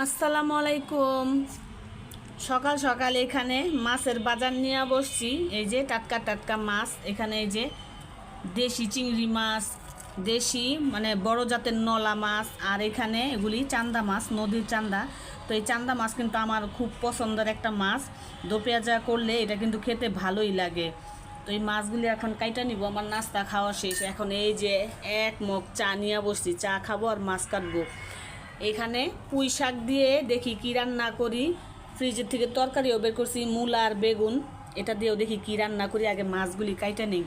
আসসালামু আলাইকুম। সকাল সকাল এখানে মাছের বাজার নিয়ে বসছি। এই যে টাটকা টাটকা মাছ, এখানে এই যে দেশি চিংড়ি মাছ, দেশি মানে বড় জাতের নলা মাছ, আর এখানে এগুলি চান্দা মাছ, নদীর চান্দা। তো এই চান্দা মাছ কিন্তু আমার খুব পছন্দের একটা মাছ। দো পেঁয়াজা করলে এটা কিন্তু খেতে ভালোই লাগে। তো এই মাছগুলি এখন কাইটা নিব, আমার নাস্তা খাওয়া শেষ। এখন এই যে এক মগ চা নিয়ে বসছি, চা খাবো আর মাছ কাটবো। এখানে পুঁই শাক দিয়ে দেখি কি রান্না করি। ফ্রিজের থেকে তরকারিও বের করছি, মূলা আর বেগুন, এটা দিয়েও দেখি কি রান্না করি। আগে মাছগুলি কাইটা নেই।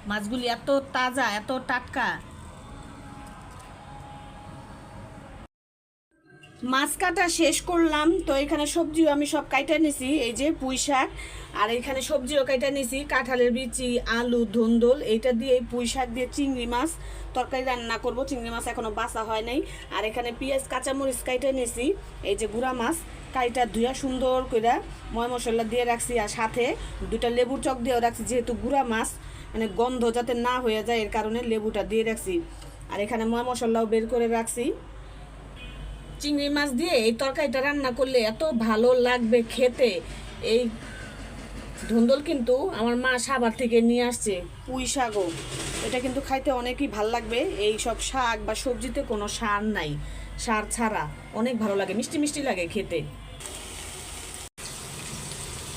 মাছগুলি এত তাজা, এত টাটকা। মাছ কাটা শেষ করলাম। তো এখানে সবজিও আমি সব কাইটা নিছি, এই যে পুঁই শাক, আর এখানে সবজিও কাইটা নিছি, কাঁঠালের বিচি, আলু, ধুন্দুল, এইটা দিয়ে পুঁই শাক দিয়ে চিংড়ি মাছ তরকারি রান্না করব। চিংড়ি মাছ এখনো বাছা হয় নাই। আর এখানে পেঁয়াজ কাঁচামরিচ কাইটা নিছি, এই যে গুঁড়া মাছ কাইটা ধুয়া সুন্দর করে ময় মশলা দিয়ে রাখছি, আর সাথে দুটা লেবুর চক দিয়েও রাখছি, যেহেতু গুঁড়া মাছ মানে গন্ধ যাতে না হয়ে যায় এর কারণে লেবুটা দিয়ে রাখছি। আর এখানে ময় মশলাও বের করে রাখছি। চিংড়ি মাছ দিয়ে এই তরকারিটা রান্না করলে এত ভালো লাগবে খেতে। এই ধুন্দুল কিন্তু আমার মা সাভার থেকে নিয়ে আসছে, পুঁই শাকও, এটা কিন্তু খাইতে অনেকই ভালো লাগবে। এই সব শাক বা সবজিতে কোনো সার নাই, সার ছাড়া অনেক ভালো লাগে, মিষ্টি মিষ্টি লাগে খেতে।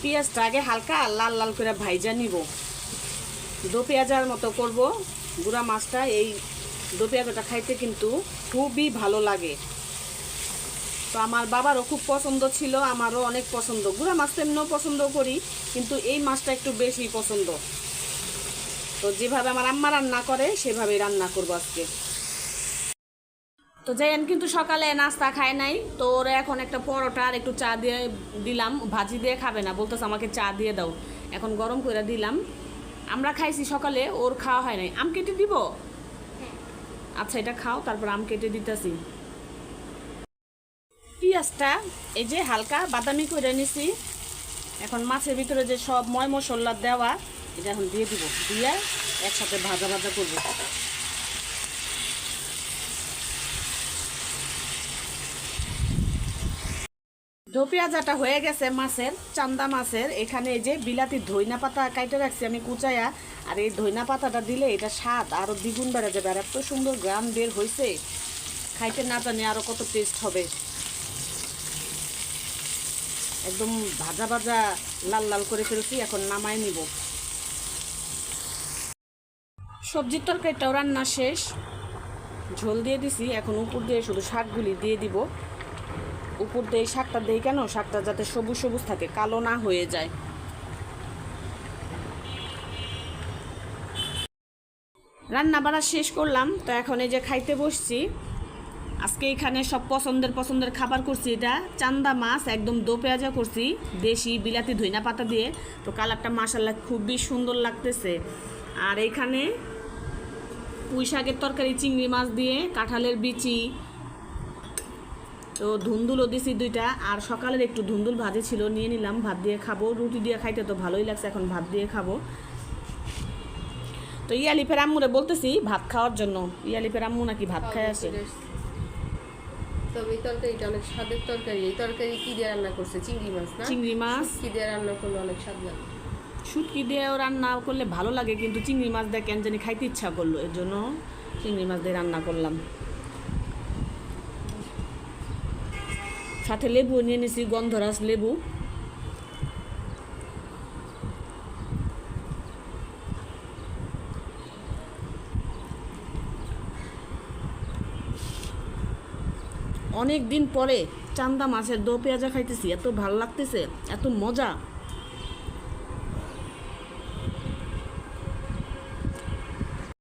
পেঁয়াজটা আগে হালকা লাল লাল করে ভাইজা নিব, দো পেঁয়াজার মতো করব গুঁড়া মাছটা। এই দো পেঁয়াজাটা খাইতে কিন্তু খুবই ভালো লাগে। তো আমার বাবারও খুব পছন্দ ছিল, আমারও অনেক পছন্দ। গুঁড়া মাছ এমনিও পছন্দ করি, কিন্তু এই মাছটা একটু বেশি পছন্দ। তো যেভাবে আমার আম্মা রান্না করে সেভাবেই রান্না করবো আজকে। তো যাই কিন্তু সকালে নাস্তা খায় নাই, তো ওরা এখন একটা পরোটা আর একটু চা দিয়ে দিলাম। ভাজি দিয়ে খাবে না, বলতেছে আমাকে চা দিয়ে দাও। এখন গরম করে দিলাম। আমরা খাইছি সকালে, ওর খাওয়া হয় নাই। আম কেটে দিব? আচ্ছা, এটা খাও, তারপর আম কেটে দিতেছি। পেঁয়াজটা এই যে হালকা বাদামি করে নিছি। এখন মাছের ভিতরে যে সব ময় মশলা দেওয়া, এটা এখন দিয়ে দিব, দিয়ে একসাথে ভাজা ভাজা করব। দো পেঁয়াজাটা হয়ে গেছে মাছের, চান্দা মাছের। এখানে এই যে বিলাতি ধইনা পাতা কাইটে রাখছি আমি কুচায়া, আর এই ধইনা পাতাটা দিলে এটা স্বাদ আরও দ্বিগুণ বেড়ে যাবে। আর এত সুন্দর গ্রাম বের হয়েছে, খাইতে না জানি আরও কত টেস্ট হবে। একদম ভাজা ভাজা লাল লাল করে ফেলছি, এখন নামাই নিব। সবজির তরকারিটাও রান্না শেষ, ঝোল দিয়ে দিছি। এখন উপর দিয়ে শুধু শাকগুলি দিয়ে দিব। উপর দিয়ে শাকটা দিই কেন, শাকটা যাতে সবুজ সবুজ থাকে, কালো না হয়ে যায়। রান্না বাড়া শেষ করলাম, তো এখন এই যে খাইতে বসছি। আজকে এখানে সব পছন্দের খাবার করছি। এটা চান্দা মাছ, একদম দো পেঁয়াজা করছি, দেশি বিলাতি ধইনা পাতা দিয়ে। তো কালারটা মাশাআল্লাহ খুবই সুন্দর লাগতেছে। আর এখানে পুঁই শাকের তরকারি চিংড়ি মাছ দিয়ে, কাঁঠালের বিচি, তো ধুন্দুলও দিছি দুইটা। আর সকালের একটু ধুন্দুল ভাজি ছিল, নিয়ে নিলাম, ভাত দিয়ে খাবো। রুটি দিয়ে খাইতে তো ভালোই লাগছে, এখন ভাত দিয়ে খাবো। তো ইয়ালিফের আম্মুরে বলতেছি ভাত খাওয়ার জন্য। ইয়ালিফের আম্মু নাকি ভাত খায় আসে। তবে এই তরকারিটা অনেক স্বাদের তরকারি। এই তরকারি কি দিয়ে রান্না করছে? চিংড়ি মাছ না? চিংড়ি মাছ কি দিয়ে রান্না করলে অনেক স্বাদ লাগে? শুটকি দিয়েও রান্না করলে ভালো লাগে, কিন্তু চিংড়ি মাছ দিয়ে কেন জানি খাইতে ইচ্ছা করলো, এর জন্য চিংড়ি মাছ দিয়ে রান্না করলাম। সাথে লেবু নিয়ে নিছি, গন্ধরাজ লেবু। অনেক দিন পরে চান্দা মাছের দো পেঁয়াজা খাইতেছি, এত ভালো লাগতেছে, এত মজা।